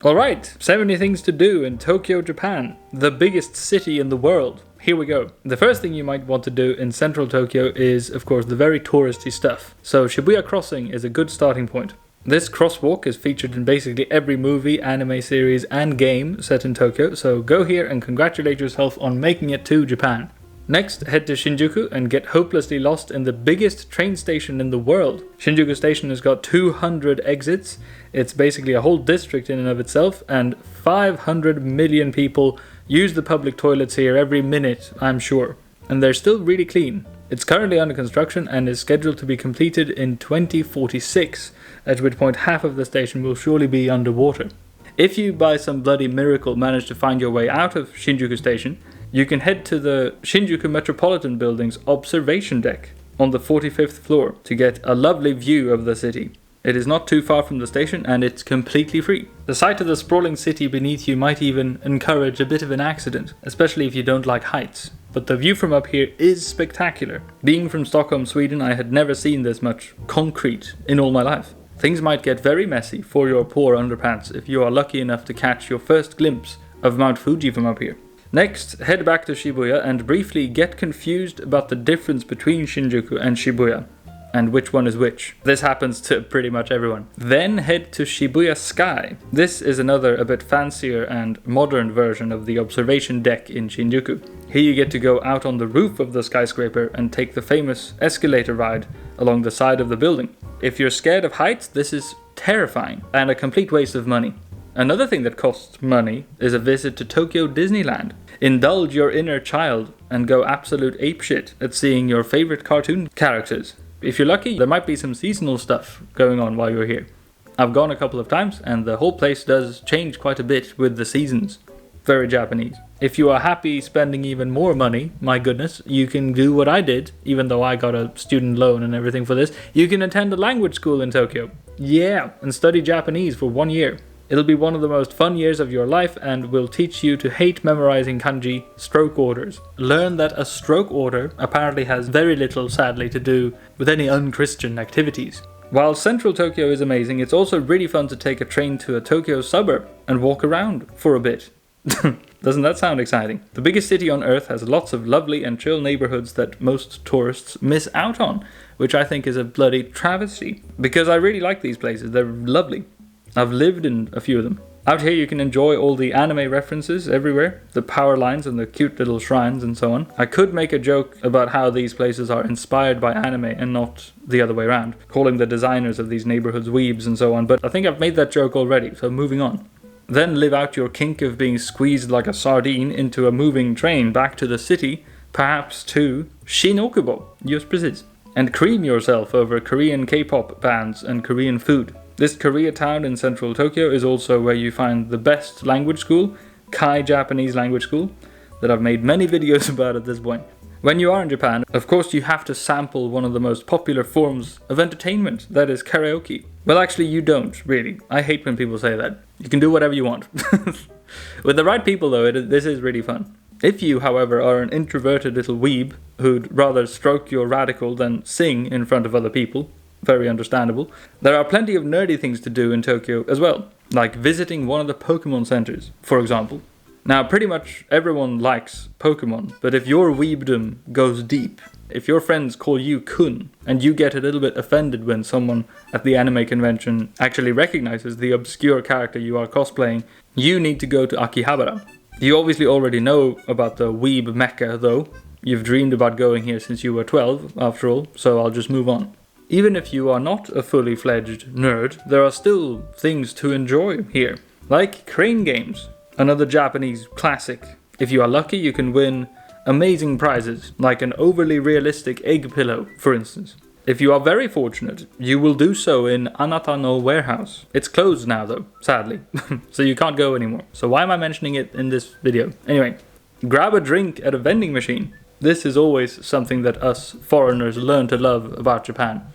Alright, 70 things to do in Tokyo, Japan, the biggest city in the world. Here we go. The first thing you might want to do in central Tokyo is, of course, the very touristy stuff. So Shibuya Crossing is a good starting point. This crosswalk is featured in basically every movie, anime series and game set in Tokyo, so go here and congratulate yourself on making it to Japan. Next, head to Shinjuku and get hopelessly lost in the biggest train station in the world. Shinjuku Station has got 200 exits. It's basically a whole district in and of itself, and 500 million people use the public toilets here every minute, I'm sure. And they're still really clean. It's currently under construction and is scheduled to be completed in 2046, at which point half of the station will surely be underwater. If you by some bloody miracle manage to find your way out of Shinjuku Station, you can head to the Shinjuku Metropolitan Building's observation deck on the 45th floor to get a lovely view of the city. It is not too far from the station and it's completely free. The sight of the sprawling city beneath you might even encourage a bit of an accident, especially if you don't like heights. But the view from up here is spectacular. Being from Stockholm, Sweden, I had never seen this much concrete in all my life. Things might get very messy for your poor underpants if you are lucky enough to catch your first glimpse of Mount Fuji from up here. Next, head back to Shibuya and briefly get confused about the difference between Shinjuku and Shibuya, and which one is which. This happens to pretty much everyone. Then head to Shibuya Sky. This is another a bit fancier and modern version of the observation deck in Shinjuku. Here you get to go out on the roof of the skyscraper and take the famous escalator ride along the side of the building. If you're scared of heights, this is terrifying and a complete waste of money. Another thing that costs money is a visit to Tokyo Disneyland. Indulge your inner child and go absolute apeshit at seeing your favorite cartoon characters. If you're lucky, there might be some seasonal stuff going on while you're here. I've gone a couple of times and the whole place does change quite a bit with the seasons. Very Japanese. If you are happy spending even more money, my goodness, you can do what I did, even though I got a student loan and everything for this. You can attend a language school in Tokyo. Yeah, and study Japanese for 1 year. It'll be one of the most fun years of your life and will teach you to hate memorizing kanji stroke orders. Learn that a stroke order apparently has very little, sadly, to do with any unchristian activities. While central Tokyo is amazing, it's also really fun to take a train to a Tokyo suburb and walk around for a bit. Doesn't that sound exciting? The biggest city on earth has lots of lovely and chill neighborhoods that most tourists miss out on, which I think is a bloody travesty. Because I really like these places, they're lovely. I've lived in a few of them. Out here you can enjoy all the anime references everywhere, the power lines and the cute little shrines and so on. I could make a joke about how these places are inspired by anime and not the other way around, calling the designers of these neighborhoods weebs and so on, but I think I've made that joke already, so moving on. Then live out your kink of being squeezed like a sardine into a moving train back to the city, perhaps to Shin-Okubo, US Brazil, and cream yourself over Korean K-pop bands and Korean food. This Koreatown in central Tokyo is also where you find the best language school, Kai Japanese Language School, that I've made many videos about at this point. When you are in Japan, of course you have to sample one of the most popular forms of entertainment, that is karaoke. Well, actually you don't, really. I hate when people say that. You can do whatever you want. With the right people though, this is really fun. If you, however, are an introverted little weeb who'd rather stroke your radical than sing in front of other people, very understandable, there are plenty of nerdy things to do in Tokyo as well, like visiting one of the Pokemon centers, for example. Now, pretty much everyone likes Pokemon, but if your weebdom goes deep, if your friends call you Kun, and you get a little bit offended when someone at the anime convention actually recognizes the obscure character you are cosplaying, you need to go to Akihabara. You obviously already know about the weeb mecca though. You've dreamed about going here since you were 12, after all, so I'll just move on. Even if you are not a fully fledged nerd, there are still things to enjoy here, like crane games, another Japanese classic. If you are lucky, you can win amazing prizes, like an overly realistic egg pillow, for instance. If you are very fortunate, you will do so in Anata no Warehouse. It's closed now though, sadly, so you can't go anymore. So why am I mentioning it in this video? Anyway, grab a drink at a vending machine. This is always something that us foreigners learn to love about Japan.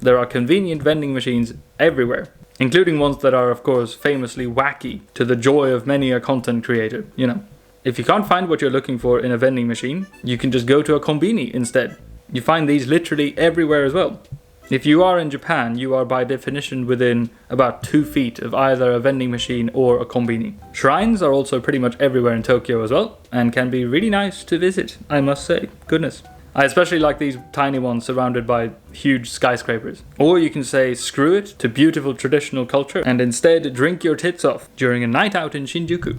There are convenient vending machines everywhere, including ones that are of course famously wacky, to the joy of many a content creator, you know. If you can't find what you're looking for in a vending machine, you can just go to a kombini instead. You find these literally everywhere as well. If you are in Japan, you are by definition within about 2 feet of either a vending machine or a konbini. Shrines are also pretty much everywhere in Tokyo as well, and can be really nice to visit, I must say. Goodness. I especially like these tiny ones surrounded by huge skyscrapers. Or you can say screw it to beautiful traditional culture and instead drink your tits off during a night out in Shinjuku.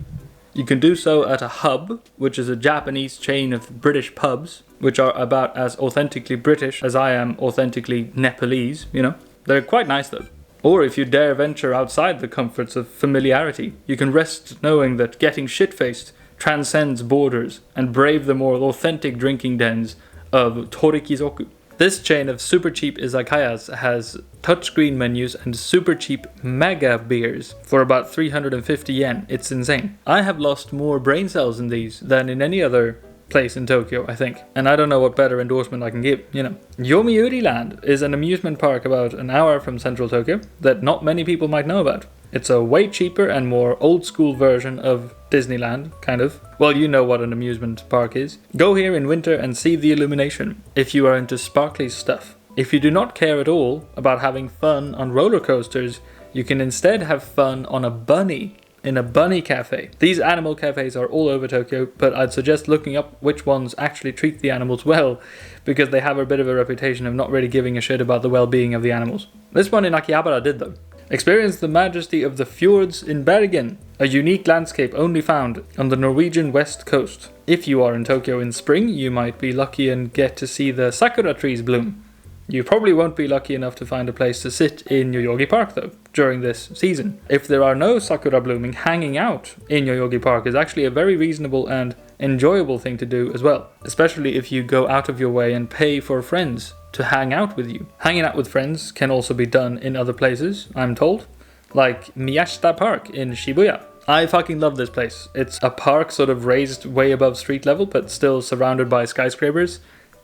You can do so at a hub, which is a Japanese chain of British pubs, which are about as authentically British as I am authentically Nepalese, you know. They're quite nice though. Or if you dare venture outside the comforts of familiarity, you can rest knowing that getting shit-faced transcends borders and brave the more authentic drinking dens of Torikizoku. This chain of super cheap izakayas has touchscreen menus and super cheap mega beers for about 350 yen. It's insane. I have lost more brain cells in these than in any other place in Tokyo, I think. And I don't know what better endorsement I can give, you know. Yomiuri Land is an amusement park about an hour from central Tokyo that not many people might know about. It's a way cheaper and more old school version of Disneyland, kind of. Well, you know what an amusement park is. Go here in winter and see the illumination, if you are into sparkly stuff. If you do not care at all about having fun on roller coasters, you can instead have fun on a bunny in a bunny cafe. These animal cafes are all over Tokyo, but I'd suggest looking up which ones actually treat the animals well, because they have a bit of a reputation of not really giving a shit about the well-being of the animals. This one in Akihabara did though. Experience the majesty of the fjords in Bergen, a unique landscape only found on the Norwegian west coast. If you are in Tokyo in spring, you might be lucky and get to see the sakura trees bloom. You probably won't be lucky enough to find a place to sit in Yoyogi Park though, during this season. If there are no sakura blooming, hanging out in Yoyogi Park is actually a very reasonable and enjoyable thing to do as well. Especially if you go out of your way and pay for friends to hang out with you. Hanging out with friends can also be done in other places, I'm told. Like Miyashita Park in Shibuya. I fucking love this place. It's a park sort of raised way above street level, but still surrounded by skyscrapers.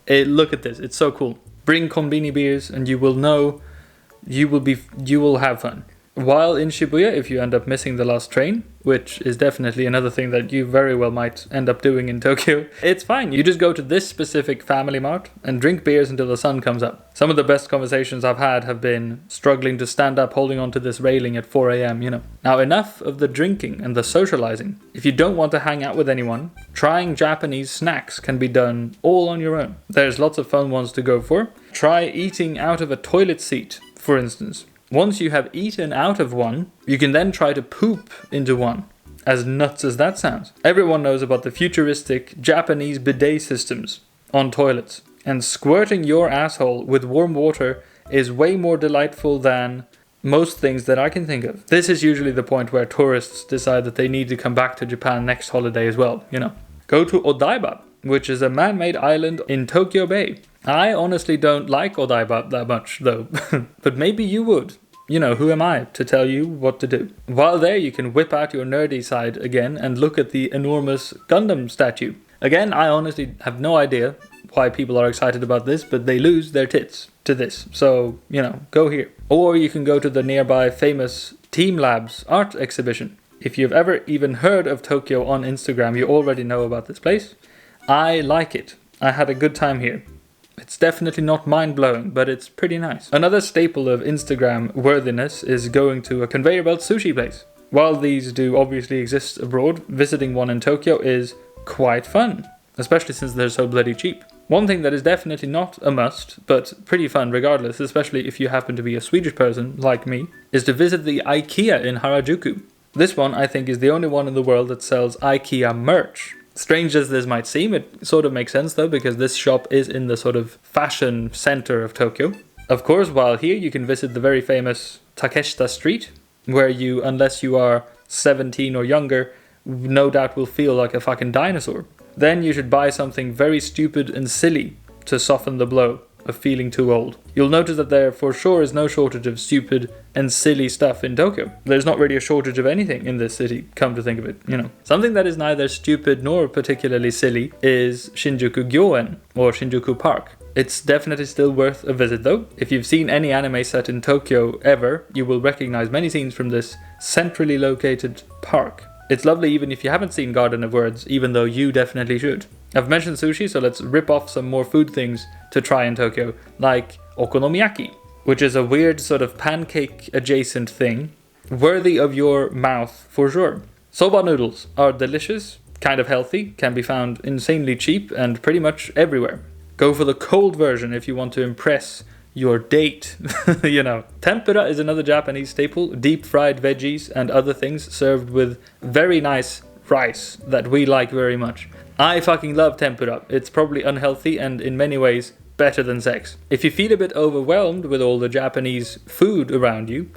Look at this, it's so cool. Bring konbini beers and you will know you will have fun. While in Shibuya, if you end up missing the last train, which is definitely another thing that you very well might end up doing in Tokyo, it's fine. You just go to this specific family mart and drink beers until the sun comes up. Some of the best conversations I've had have been struggling to stand up holding onto this railing at 4 a.m, you know. Now enough of the drinking and the socializing. If you don't want to hang out with anyone, trying Japanese snacks can be done all on your own. There's lots of fun ones to go for. Try eating out of a toilet seat, for instance. Once you have eaten out of one, you can then try to poop into one. As nuts as that sounds. Everyone knows about the futuristic Japanese bidet systems on toilets. And squirting your asshole with warm water is way more delightful than most things that I can think of. This is usually the point where tourists decide that they need to come back to Japan next holiday as well, you know. Go to Odaiba, which is a man-made island in Tokyo Bay. I honestly don't like Odaiba that much though, but maybe you would. You know, who am I to tell you what to do? While there, you can whip out your nerdy side again and look at the enormous Gundam statue. Again, I honestly have no idea why people are excited about this, but they lose their tits to this. So, you know, go here. Or you can go to the nearby famous Team Labs art exhibition. If you've ever even heard of Tokyo on Instagram, you already know about this place. I like it. I had a good time here. It's definitely not mind-blowing, but it's pretty nice. Another staple of Instagram worthiness is going to a conveyor belt sushi place. While these do obviously exist abroad, visiting one in Tokyo is quite fun, especially since they're so bloody cheap. One thing that is definitely not a must, but pretty fun regardless, especially if you happen to be a Swedish person like me, is to visit the IKEA in Harajuku. This one, I think, is the only one in the world that sells IKEA merch. Strange as this might seem, it sort of makes sense though, because this shop is in the sort of fashion center of Tokyo. Of course, while here you can visit the very famous Takeshita Street, where you, unless you are 17 or younger, no doubt will feel like a fucking dinosaur. Then you should buy something very stupid and silly to soften the blow of feeling too old. You'll notice that there for sure is no shortage of stupid and silly stuff in Tokyo. There's not really a shortage of anything in this city, come to think of it, you know. Something that is neither stupid nor particularly silly is Shinjuku Gyoen, or Shinjuku Park. It's definitely still worth a visit though. If you've seen any anime set in Tokyo ever, you will recognize many scenes from this centrally located park. It's lovely even if you haven't seen Garden of Words, even though you definitely should. I've mentioned sushi, so let's rip off some more food things to try in Tokyo, like okonomiyaki. which is a weird sort of pancake adjacent thing, worthy of your mouth for sure. Soba noodles are delicious, kind of healthy, can be found insanely cheap and pretty much everywhere. Go for the cold version if you want to impress your date, you know. Tempura is another Japanese staple, deep fried veggies and other things served with very nice rice that we like very much. I fucking love tempura. It's probably unhealthy and in many ways better than sex. If you feel a bit overwhelmed with all the Japanese food around you,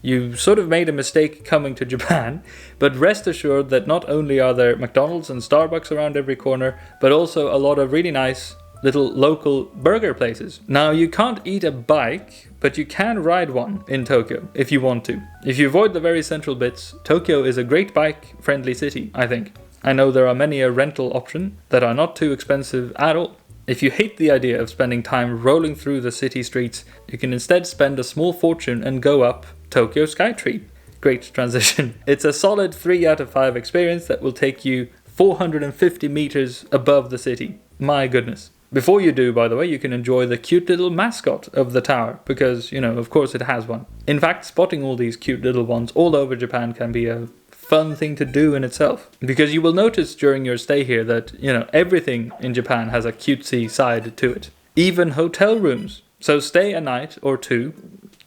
you sort of made a mistake coming to Japan, but rest assured that not only are there McDonald's and Starbucks around every corner, but also a lot of really nice little local burger places. Now, you can't eat a bike, but you can ride one in Tokyo if you want to. If you avoid the very central bits, Tokyo is a great bike-friendly city, I think. I know there are many a rental option that are not too expensive at all. If you hate the idea of spending time rolling through the city streets, you can instead spend a small fortune and go up Tokyo Skytree. Great transition. It's a solid 3 out of 5 experience that will take you 450 meters above the city. My goodness. Before you do, by the way, you can enjoy the cute little mascot of the tower, because, you know, of course it has one. In fact, spotting all these cute little ones all over Japan can be a fun thing to do in itself. Because you will notice during your stay here that, you know, everything in Japan has a cutesy side to it. Even hotel rooms. So stay a night or two,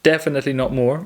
definitely not more,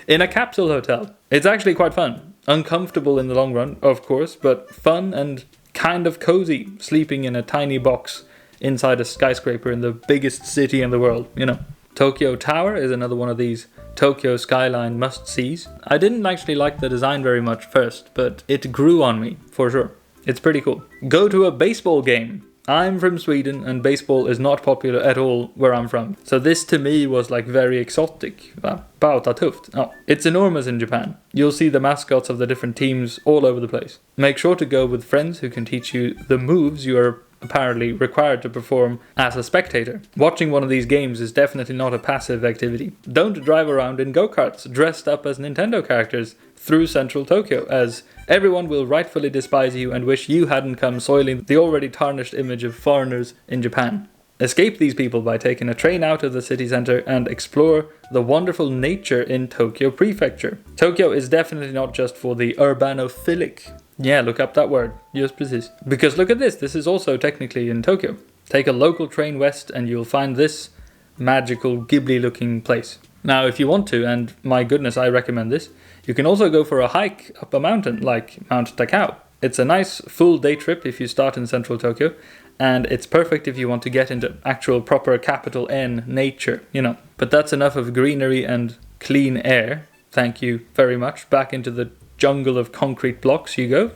in a capsule hotel. It's actually quite fun. Uncomfortable in the long run, of course, but fun and kind of cozy, sleeping in a tiny box inside a skyscraper in the biggest city in the world, you know. Tokyo Tower is another one of these Tokyo skyline must-sees. I didn't actually like the design very much first, but it grew on me, for sure. It's pretty cool. Go to a baseball game. I'm from Sweden and baseball is not popular at all where I'm from. So this to me was like very exotic. Bauta tufft. Oh, it's enormous in Japan. You'll see the mascots of the different teams all over the place. Make sure to go with friends who can teach you the moves you are apparently required to perform as a spectator. Watching one of these games is definitely not a passive activity. Don't drive around in go-karts dressed up as Nintendo characters through central Tokyo, as everyone will rightfully despise you and wish you hadn't come soiling the already tarnished image of foreigners in Japan. Escape these people by taking a train out of the city center and explore the wonderful nature in Tokyo Prefecture. Tokyo is definitely not just for the urbanophilic. Yeah, look up that word. Yes, precis. Because look at this. This is also technically in Tokyo. Take a local train west and you'll find this magical Ghibli-looking place. Now, if you want to, and my goodness, I recommend this, you can also go for a hike up a mountain like Mount Takao. It's a nice full day trip if you start in central Tokyo, and it's perfect if you want to get into actual proper capital N nature, you know. But that's enough of greenery and clean air. Thank you very much. Back into the jungle of concrete blocks you go.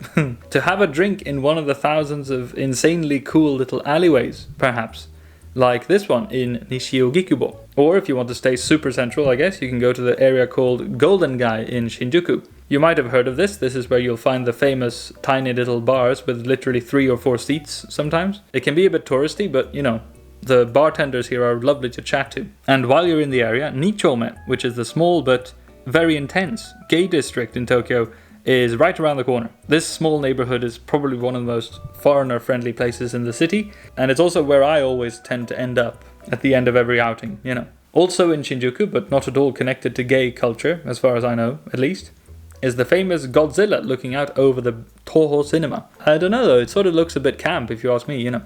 To have a drink in one of the thousands of insanely cool little alleyways, perhaps. Like this one in Nishio-gikubo. Or if you want to stay super central, I guess, you can go to the area called Golden Gai in Shinjuku. You might have heard of this. This is where you'll find the famous tiny little bars with literally 3 or 4 seats sometimes. It can be a bit touristy, but you know, the bartenders here are lovely to chat to. And while you're in the area, Nichome, which is the small but very intense gay district in Tokyo, is right around the corner. This small neighborhood is probably one of the most foreigner-friendly places in the city, and it's also where I always tend to end up at the end of every outing, you know. Also in Shinjuku, but not at all connected to gay culture, as far as I know, at least, is the famous Godzilla looking out over the Toho cinema. I don't know though, it sort of looks a bit camp if you ask me, you know.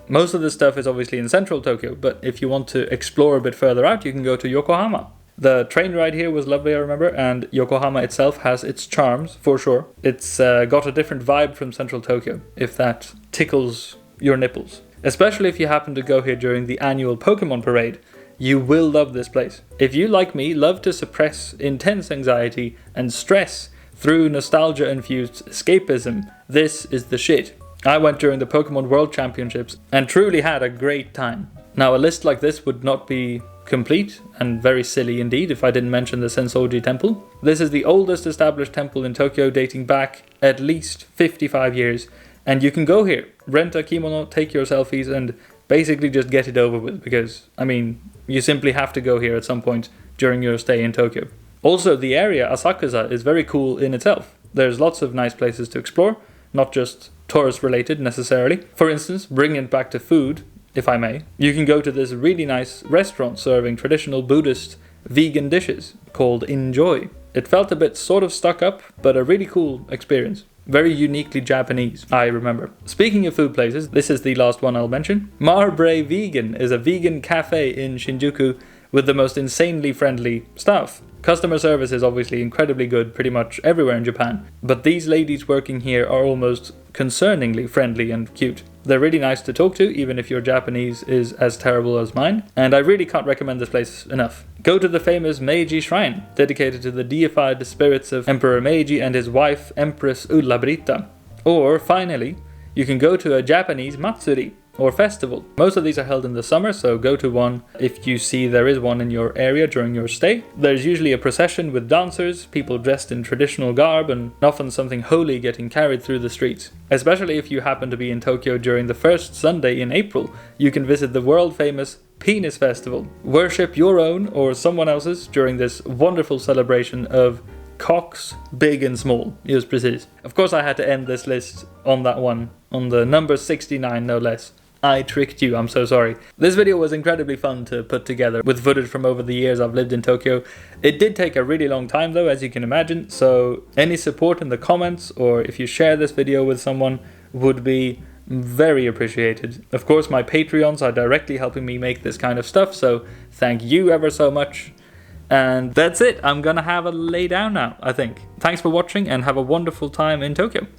Most of this stuff is obviously in central Tokyo, but if you want to explore a bit further out, you can go to Yokohama. The train ride here was lovely, I remember, and Yokohama itself has its charms, for sure. It's got a different vibe from central Tokyo, if that tickles your nipples. Especially if you happen to go here during the annual Pokemon parade. You will love this place. If you, like me, love to suppress intense anxiety and stress through nostalgia-infused escapism, this is the shit. I went during the Pokemon World Championships and truly had a great time. Now, a list like this would not be complete, and very silly indeed, if I didn't mention the Sensoji Temple. This is the oldest established temple in Tokyo, dating back at least 55 years. And you can go here, rent a kimono, take your selfies, and basically just get it over with, because, I mean, you simply have to go here at some point during your stay in Tokyo. Also, the area, Asakusa, is very cool in itself. There's lots of nice places to explore, not just tourist-related necessarily. For instance, bringing it back to food, if I may. You can go to this really nice restaurant serving traditional Buddhist vegan dishes called Enjoy. It felt a bit sort of stuck up, but a really cool experience. Very uniquely Japanese, I remember. Speaking of food places, this is the last one I'll mention. Marbre Vegan is a vegan cafe in Shinjuku with the most insanely friendly staff. Customer service is obviously incredibly good pretty much everywhere in Japan, but these ladies working here are almost concerningly friendly and cute. They're really nice to talk to, even if your Japanese is as terrible as mine, and I really can't recommend this place enough. Go to the famous Meiji Shrine, dedicated to the deified spirits of Emperor Meiji and his wife, Empress Ullabrita. Or, finally, you can go to a Japanese matsuri, or festival. Most of these are held in the summer, so go to one if you see there is one in your area during your stay. There's usually a procession with dancers, people dressed in traditional garb, and often something holy getting carried through the streets. Especially if you happen to be in Tokyo during the first Sunday in April, you can visit the world-famous Penis Festival. Worship your own or someone else's during this wonderful celebration of cocks, big and small, just precis. Of course I had to end this list on that one, on the number 69 no less. I tricked you, I'm so sorry. This video was incredibly fun to put together with footage from over the years I've lived in Tokyo. It did take a really long time though, as you can imagine, so any support in the comments or if you share this video with someone would be very appreciated. Of course my Patreons are directly helping me make this kind of stuff, so thank you ever so much. And that's it, I'm gonna have a lay down now, I think. Thanks for watching and have a wonderful time in Tokyo.